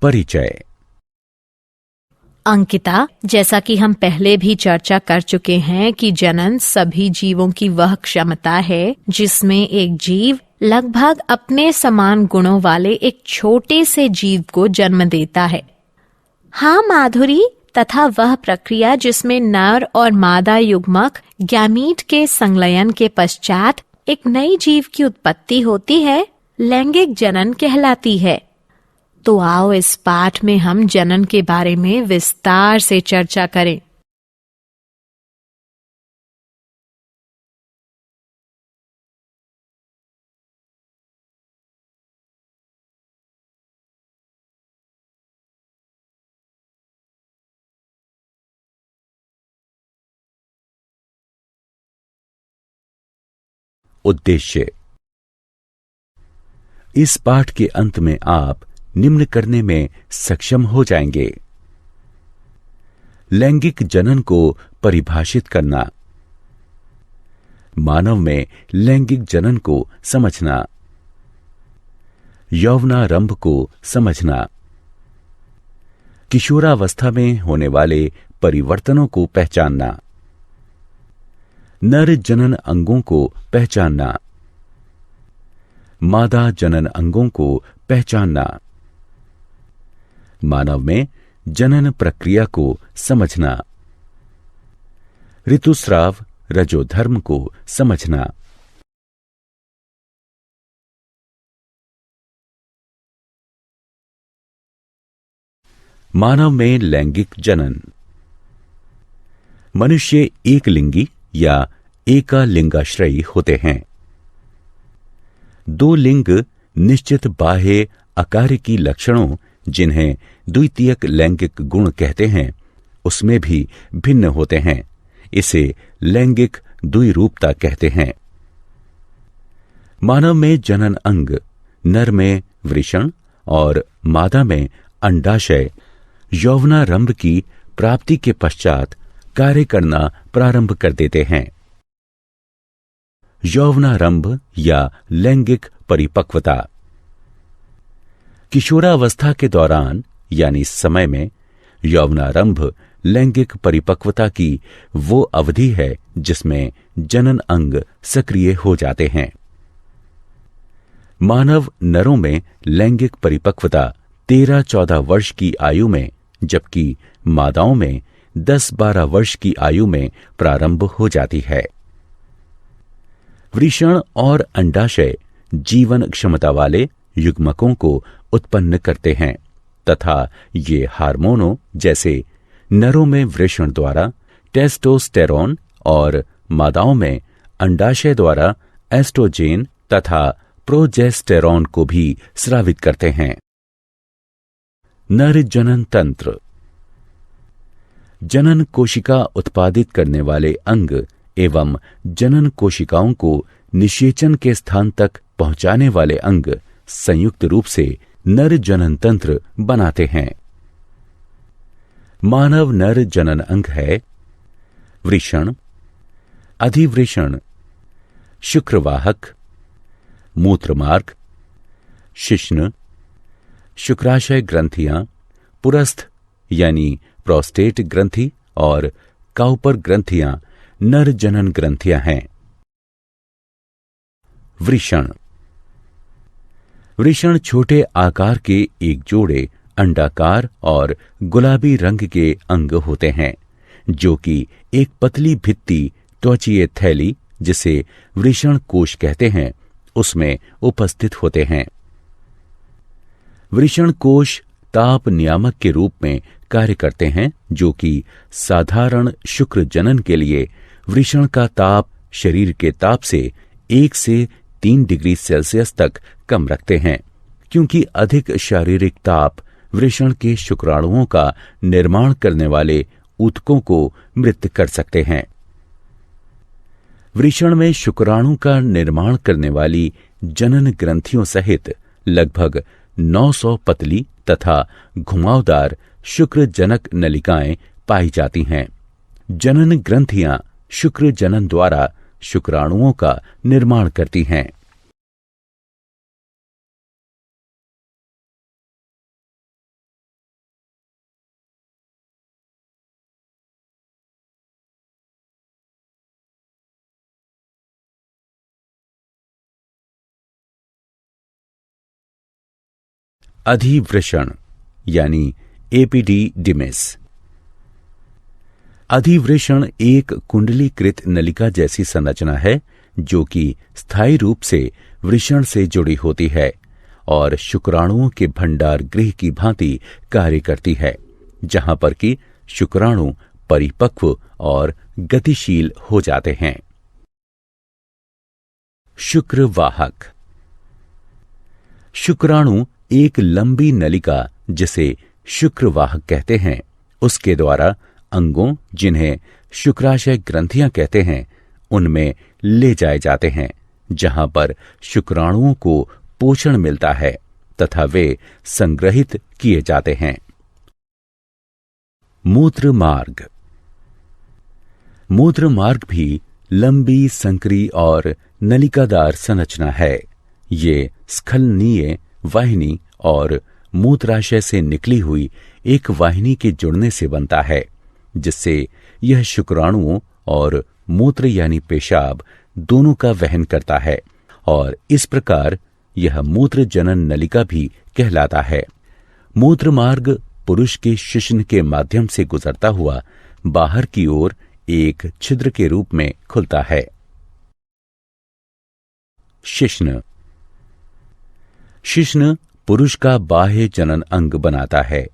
परिचय। अंकिता, जैसा कि हम पहले भी चर्चा कर चुके हैं कि जनन सभी जीवों की वह क्षमता है जिसमें एक जीव लगभग अपने समान गुणों वाले एक छोटे से जीव को जन्म देता है। हाँ माधुरी, तथा वह प्रक्रिया जिसमें नर और मादा युग्मक गैमीट के संलयन के पश्चात एक नई जीव की उत्पत्ति होती है, लैंगिक जनन कहलाती है। तो आओ इस पाठ में हम जनन के बारे में विस्तार से चर्चा करें। उद्देश्य। इस पाठ के अंत में आप निम्न करने में सक्षम हो जाएंगे: लैंगिक जनन को परिभाषित करना, मानव में लैंगिक जनन को समझना, यौवनारंभ को समझना, किशोरावस्था में होने वाले परिवर्तनों को पहचानना, नर जनन अंगों को पहचानना, मादा जनन अंगों को पहचानना, मानव में जनन प्रक्रिया को समझना, ऋतुस्राव रजोधर्म को समझना। मानव में लैंगिक जनन। मनुष्य एक लिंगी या एकालिंगाश्रयी होते हैं। दो लिंग निश्चित बाह्य अकार्यकी लक्षणों, जिन्हें द्वितीयक लैंगिक गुण कहते हैं, उसमें भी भिन्न होते हैं। इसे लैंगिक द्विरूपता कहते हैं। मानव में जनन अंग नर में वृषण और मादा में अंडाशय यौवनारंभ की प्राप्ति के पश्चात कार्य करना प्रारंभ कर देते हैं। यौवनारंभ या लैंगिक परिपक्वता। किशोरावस्था के दौरान यानी समय में यौवनारंभ लैंगिक परिपक्वता की वो अवधि है जिसमें जनन अंग सक्रिय हो जाते हैं। मानव नरों में लैंगिक परिपक्वता 13-14 वर्ष की आयु में, जबकि मादाओं में 10-12 वर्ष की आयु में प्रारंभ हो जाती है। वृषण और अंडाशय जीवन क्षमता वाले युग्मकों को उत्पन्न करते हैं तथा ये हार्मोनों जैसे नरों में वृषण द्वारा टेस्टोस्टेरोन और मादाओं में अंडाशय द्वारा एस्ट्रोजेन तथा प्रोजेस्टेरोन को भी स्रावित करते हैं। नर जनन तंत्र। जनन कोशिका उत्पादित करने वाले अंग एवं जनन कोशिकाओं को निषेचन के स्थान तक पहुंचाने वाले अंग संयुक्त रूप से नर जनन तंत्र बनाते हैं। मानव नर जनन अंग है वृषण, अधिवृषण, शुक्रवाहक, मूत्रमार्ग, शिश्न, शुक्राशय ग्रंथियां, पुरस्थ यानी प्रोस्टेट ग्रंथि और काउपर ग्रंथियां नर जनन ग्रंथियां हैं। वृषण। वृषण छोटे आकार के एक जोड़े अंडाकार और गुलाबी रंग के अंग होते हैं, जो कि एक पतली भित्ति त्वचीय थैली, जिसे वृषण कोश कहते हैं, उसमें उपस्थित होते हैं। वृषण कोश ताप नियामक के रूप में कार्य करते हैं, जो कि साधारण शुक्र जनन के लिए वृषण का ताप शरीर के ताप से 1 से 3 डिग्री सेल्सियस तक कम रखते हैं, क्योंकि अधिक शारीरिक ताप वृषण के शुक्राणुओं का निर्माण करने वाले ऊतकों को मृत कर सकते हैं। वृषण में शुक्राणु का निर्माण करने वाली जनन ग्रंथियों सहित लगभग 900 पतली तथा घुमावदार शुक्र जनक नलिकाएं पाई जाती हैं। जनन ग्रंथियां शुक्र जनन द्वारा शुक्राणुओं का निर्माण करती हैं। अधिवृषण यानी एपिडिडिमिस। अधिवृषण एक कुंडलीकृत नलिका जैसी संरचना है जो कि स्थायी रूप से वृषण से जुड़ी होती है और शुक्राणुओं के भंडार गृह की भांति कार्य करती है, जहां पर कि शुक्राणु परिपक्व और गतिशील हो जाते हैं। शुक्रवाहक। शुक्राणु एक लंबी नलिका जिसे शुक्रवाहक कहते हैं, उसके द्वारा अंगों जिन्हें शुक्राशय ग्रंथियां कहते हैं उनमें ले जाए जाते हैं, जहां पर शुक्राणुओं को पोषण मिलता है तथा वे संग्रहित किए जाते हैं। मूत्र मार्ग। मूत्र मार्ग भी लंबी, संकरी और नलिकादार संरचना है। ये स्खलनीय वाहिनी और मूत्राशय से निकली हुई एक वाहिनी के जुड़ने से बनता है, जिससे यह शुक्राणुओं और मूत्र यानी पेशाब दोनों का वहन करता है और इस प्रकार यह मूत्र जनन नलिका भी कहलाता है। मूत्र मार्ग पुरुष के शिश्न के माध्यम से गुजरता हुआ बाहर की ओर एक छिद्र के रूप में खुलता है। शिश्न। शिश्न पुरुष का बाह्य जनन अंग बनाता है।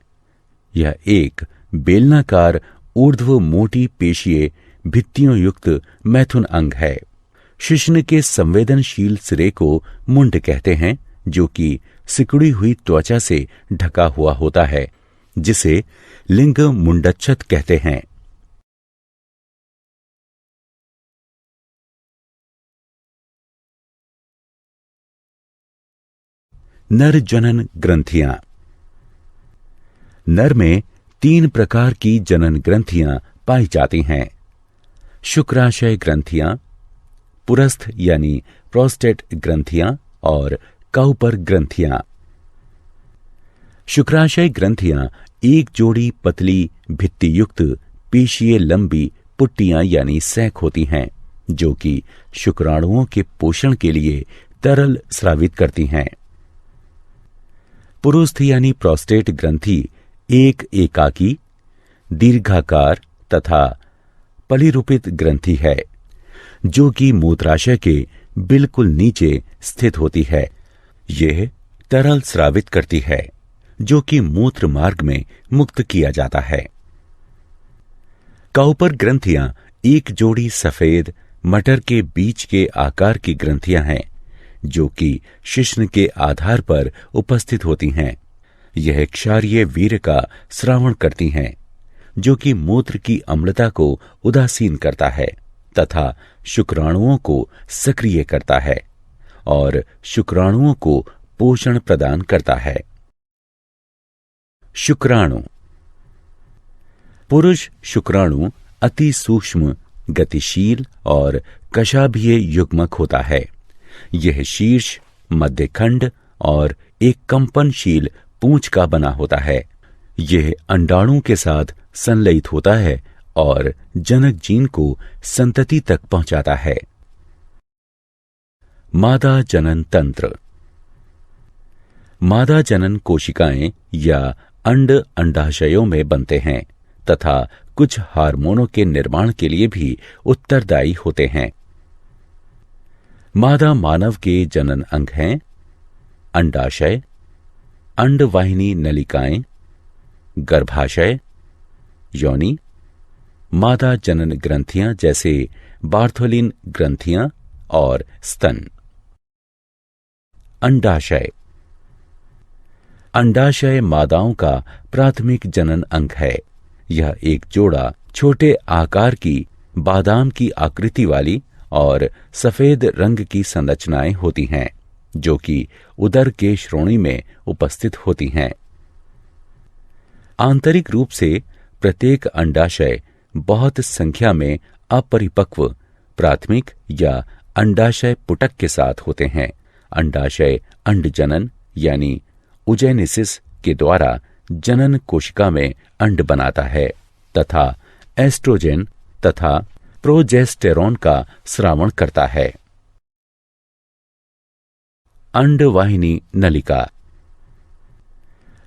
यह एक बेलनाकार ऊर्ध्व मोटी पेशीय भित्तियों युक्त मैथुन अंग है। शिश्न के संवेदनशील सिरे को मुंड कहते हैं, जो कि सिकुड़ी हुई त्वचा से ढका हुआ होता है, जिसे लिंग मुंडच्छत कहते हैं। नर जनन ग्रंथियां। नर में 3 प्रकार की जनन ग्रंथियां पाई जाती हैं। शुक्राशय ग्रंथियां, पुरस्थ यानी प्रोस्टेट ग्रंथियां और काउपर ग्रंथियां। शुक्राशय ग्रंथियां एक जोड़ी पतली भित्ति युक्त पेशीय लंबी पुट्टियां यानी सैक होती हैं, जो कि शुक्राणुओं के पोषण के लिए तरल स्रावित करती हैं। पुरुस्थ यानी प्रोस्टेट ग्रंथि एक एकाकी, दीर्घाकार तथा पलिरूपित ग्रंथि है, जो कि मूत्राशय के बिल्कुल नीचे स्थित होती है। यह तरल स्रावित करती है, जो कि मूत्र मार्ग में मुक्त किया जाता है। काउपर ग्रंथियां एक जोड़ी सफेद मटर के बीज के आकार की ग्रंथियां हैं, जो कि शिश्न के आधार पर उपस्थित होती हैं। यह क्षारीय वीर्य का स्रावण करती हैं, जो कि मूत्र की अम्लता को उदासीन करता है तथा शुक्राणुओं को सक्रिय करता है और शुक्राणुओं को पोषण प्रदान करता है। शुक्राणु। पुरुष शुक्राणु अति सूक्ष्म, गतिशील और कशाभीय युग्मक होता है। यह शीर्ष, मध्यखंड और एक कंपनशील पूंछ का बना होता है। यह अंडाणु के साथ संलयित होता है और जनक जीन को संतति तक पहुंचाता है। मादा जनन तंत्र। मादा जनन कोशिकाएं या अंड अंडाशयों में बनते हैं तथा कुछ हार्मोनों के निर्माण के लिए भी उत्तरदायी होते हैं। मादा मानव के जनन अंग हैं अंडाशय, अंडवाहिनी नलिकाएं, गर्भाशय, योनि, मादा जनन ग्रंथियां जैसे बार्थोलिन ग्रंथियां और स्तन। अंडाशय। अंडाशय मादाओं का प्राथमिक जनन अंग है। यह एक जोड़ा छोटे आकार की बादाम की आकृति वाली और सफेद रंग की संरचनाएं होती हैं, जो कि उदर के श्रोणि में उपस्थित होती हैं। आंतरिक रूप से प्रत्येक अंडाशय बहुत संख्या में अपरिपक्व प्राथमिक या अंडाशय पुटक के साथ होते हैं। अंडाशय अंडजनन यानी उजेनेसिस के द्वारा जनन कोशिका में अंड बनाता है तथा एस्ट्रोजन तथा प्रोजेस्टेरोन का स्रावण करता है। अंडवाहिनी नलिका।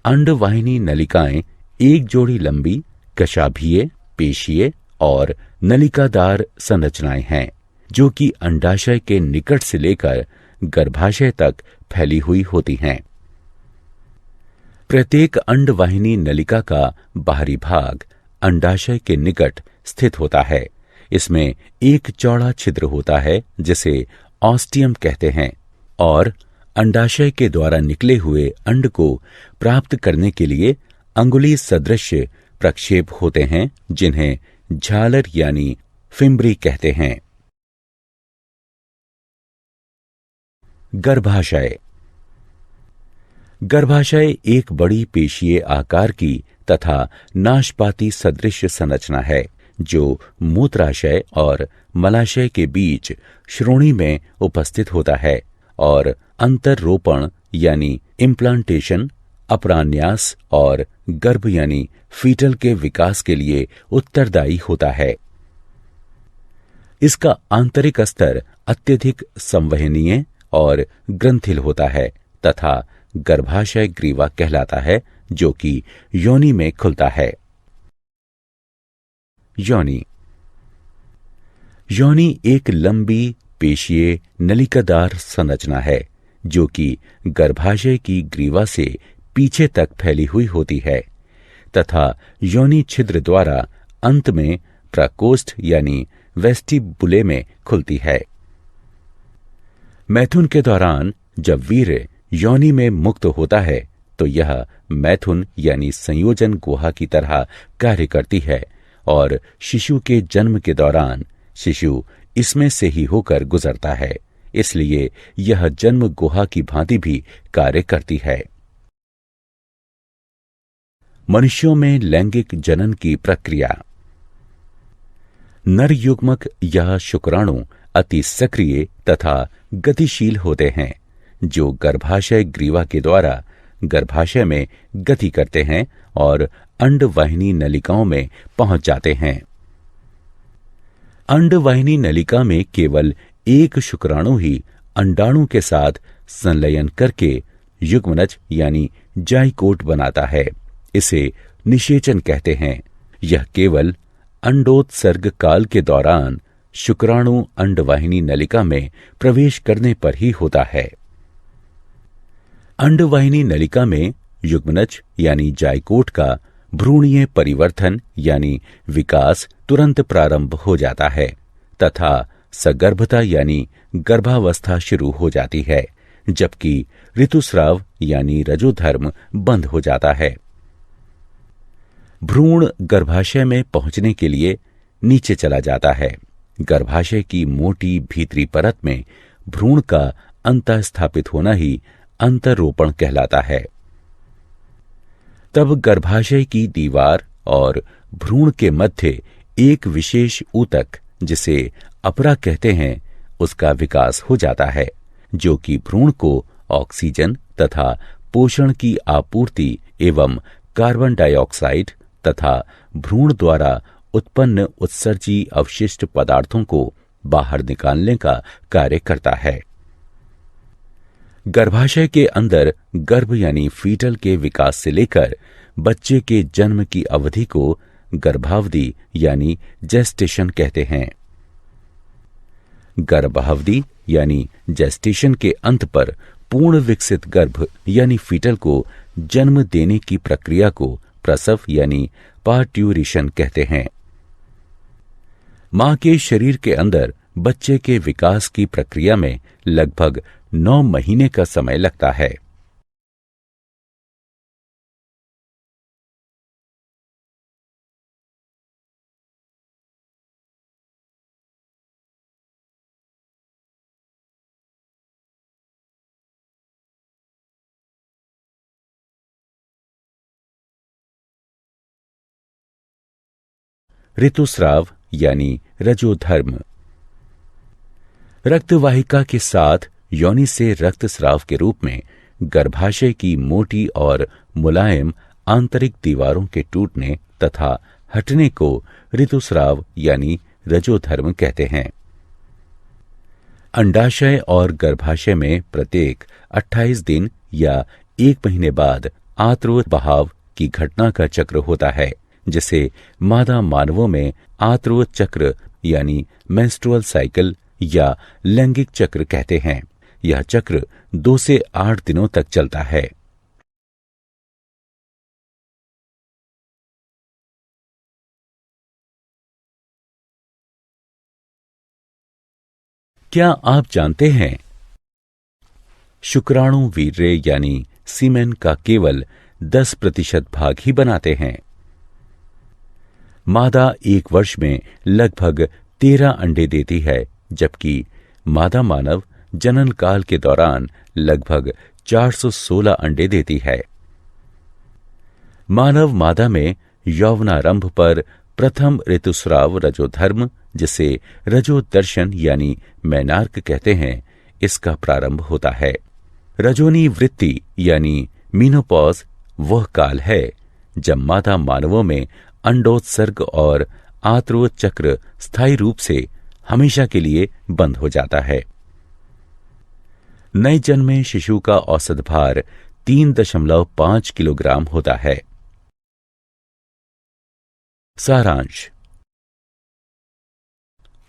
अंडवाहिनी नलिकाएं एक जोड़ी लंबी कशाभीय, पेशीय और नलिकादार संरचनाएं हैं जो कि अंडाशय के निकट से लेकर गर्भाशय तक फैली हुई होती हैं। प्रत्येक अंडवाहिनी नलिका का बाहरी भाग अंडाशय के निकट स्थित होता है। इसमें एक चौड़ा छिद्र होता है जिसे ऑस्टियम कहते हैं और अंडाशय के द्वारा निकले हुए अंड को प्राप्त करने के लिए अंगुली सदृश प्रक्षेप होते हैं जिन्हें झालर यानी फिम्बरी कहते हैं। गर्भाशय। गर्भाशय एक बड़ी पेशीय आकार की तथा नाशपाती सदृश संरचना है जो मूत्राशय और मलाशय के बीच श्रोणि में उपस्थित होता है और अंतररोपण यानी इम्प्लांटेशन, अपरान्यास और गर्भ यानी फीटल के विकास के लिए उत्तरदायी होता है। इसका आंतरिक स्तर अत्यधिक संवहनीय और ग्रंथिल होता है तथा गर्भाशय ग्रीवा कहलाता है जो कि योनि में खुलता है। योनि। योनि एक लंबी पेशीय नलिकादार संरचना है जो कि गर्भाशय की ग्रीवा से पीछे तक फैली हुई होती है तथा योनि छिद्र द्वारा अंत में प्रकोष्ठ यानी वेस्टिबुले में खुलती है। मैथुन के दौरान जब वीर्य योनि में मुक्त होता है तो यह मैथुन यानी संयोजन गुहा की तरह कार्य करती है और शिशु के जन्म के दौरान शिशु इसमें से ही होकर गुजरता है, इसलिए यह जन्म गुहा की भांति भी कार्य करती है। मनुष्यों में लैंगिक जनन की प्रक्रिया। नर युग्मक या शुक्राणु अति सक्रिय तथा गतिशील होते हैं जो गर्भाशय ग्रीवा के द्वारा गर्भाशय में गति करते हैं और अंडवाहिनी नलिकाओं में पहुंच जाते हैं। अंडवाहिनी नलिका में केवल एक शुक्राणु ही अंडाणु के साथ संलयन करके युग्मनज यानी जाइकोट बनाता है। इसे निषेचन कहते हैं। यह केवल अंडोत्सर्ग काल के दौरान शुक्राणु अंडवाहिनी नलिका में प्रवेश करने पर ही होता है। अंडवाहिनी नलिका में युग्मनज यानी जाइकोट का भ्रूणीय परिवर्तन यानी विकास तुरंत प्रारंभ हो जाता है तथा सगर्भता यानी गर्भावस्था शुरू हो जाती है, जबकि ऋतुस्राव यानी रजोधर्म बंद हो जाता है। भ्रूण गर्भाशय में पहुंचने के लिए नीचे चला जाता है। गर्भाशय की मोटी भीतरी परत में भ्रूण का अंतः स्थापित होना ही अंतरोपण कहलाता है। तब गर्भाशय की दीवार और भ्रूण के मध्य एक विशेष ऊतक जिसे अपरा कहते हैं उसका विकास हो जाता है जो कि भ्रूण को ऑक्सीजन तथा पोषण की आपूर्ति एवं कार्बन डाइऑक्साइड तथा भ्रूण द्वारा उत्पन्न उत्सर्जी अवशिष्ट पदार्थों को बाहर निकालने का कार्य करता है। गर्भाशय के अंदर गर्भ यानी फीटल के विकास से लेकर बच्चे के जन्म की अवधि को गर्भावधि यानी जेस्टेशन कहते हैं। गर्भावधि यानी जेस्टेशन के अंत पर पूर्ण विकसित गर्भ यानी फीटल को जन्म देने की प्रक्रिया को प्रसव यानी पार्ट्यूरेशन कहते हैं। मां के शरीर के अंदर बच्चे के विकास की प्रक्रिया में लगभग 9 महीने का समय लगता है। ऋतुस्राव यानी रजोधर्म। रक्तवाहिका के साथ योनि से रक्तस्राव के रूप में गर्भाशय की मोटी और मुलायम आंतरिक दीवारों के टूटने तथा हटने को ऋतुस्राव यानी रजोधर्म कहते हैं। अंडाशय और गर्भाशय में प्रत्येक 28 दिन या 1 महीने बाद आत्व बहाव की घटना का चक्र होता है, जिसे मादा मानवों में आत्व चक्र यानी मेंस्ट्रुअल साइकिल या लैंगिक चक्र कहते हैं। यह चक्र 2 से 8 दिनों तक चलता है। क्या आप जानते हैं शुक्राणु वीर्य यानी सीमेन का केवल 10% भाग ही बनाते हैं। मादा 1 वर्ष में लगभग 13 अंडे देती है, जबकि मादा मानव जनन काल के दौरान लगभग 416 अंडे देती है। मानव मादा में यौवनारंभ पर प्रथम ऋतुस्राव रजोधर्म, जिसे रजोदर्शन यानी मैनार्क कहते हैं, इसका प्रारंभ होता है। रजोनी वृत्ति यानी मीनोपॉज वह काल है जब मादा मानवों में अंडोत्सर्ग और आत्व चक्र स्थायी रूप से हमेशा के लिए बंद हो जाता है। नए जन्मे शिशु का औसत भार 3.5 किलोग्राम होता है। सारांश।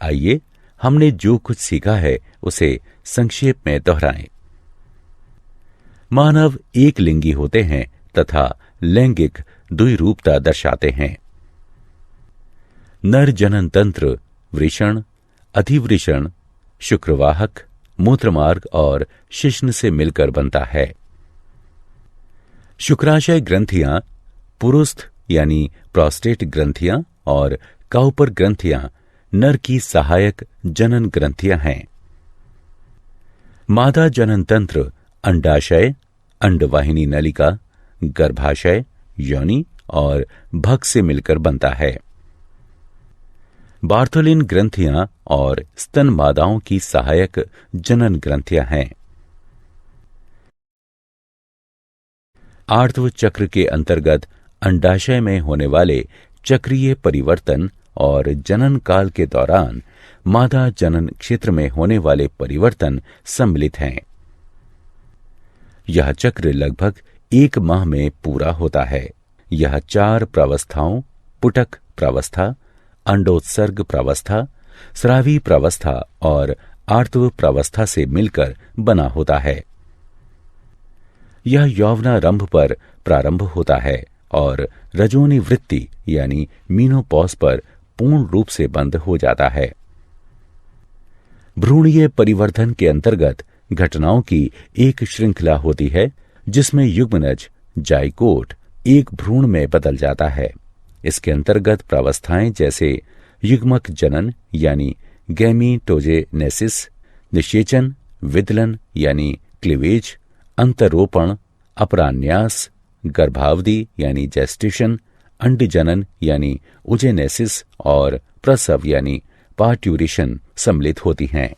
आइए हमने जो कुछ सीखा है उसे संक्षेप में दोहराएं। मानव एक लिंगी होते हैं तथा लैंगिक द्विरूपता दर्शाते हैं। नर जनन तंत्र वृषण, अधिवृषण, शुक्रवाहक, मूत्रमार्ग और शिश्न से मिलकर बनता है। शुक्राशय ग्रंथियां पुरुस्थ यानी प्रोस्टेट ग्रंथियां और काउपर ग्रंथियां नर की सहायक जनन ग्रंथियां हैं। मादा जनन तंत्र अंडाशय, अंडवाहिनी नलिका, गर्भाशय, योनि और भग से मिलकर बनता है। बार्थोलिन ग्रंथियां और स्तन मादाओं की सहायक जनन ग्रंथियां हैं। आर्तव चक्र के अंतर्गत अंडाशय में होने वाले चक्रीय परिवर्तन और जनन काल के दौरान मादा जनन क्षेत्र में होने वाले परिवर्तन सम्मिलित हैं। यह चक्र लगभग 1 माह में पूरा होता है। यह 4 प्रावस्थाओं पुटक प्रावस्था, अंडोत्सर्ग प्रावस्था, स्रावी प्रावस्था और आर्तव प्रावस्था से मिलकर बना होता है। यह यौवनारंभ पर प्रारंभ होता है और रजोनी वृत्ति यानी मीनोपॉज पर पूर्ण रूप से बंद हो जाता है। भ्रूणीय परिवर्तन के अंतर्गत घटनाओं की एक श्रृंखला होती है, जिसमें युग्मनज जाइगोट एक भ्रूण में बदल जाता है। इसके अंतर्गत प्रावस्थाएं जैसे युग्मक जनन यानी गैमीटोजेनेसिस, निषेचन, विदलन यानी क्लीवेज, अंतरोपण, अपरान्यास, गर्भावधि यानी जेस्टेशन, अंडजनन यानी उजेनेसिस और प्रसव यानी पार्ट्यूरेशन सम्मिलित होती हैं।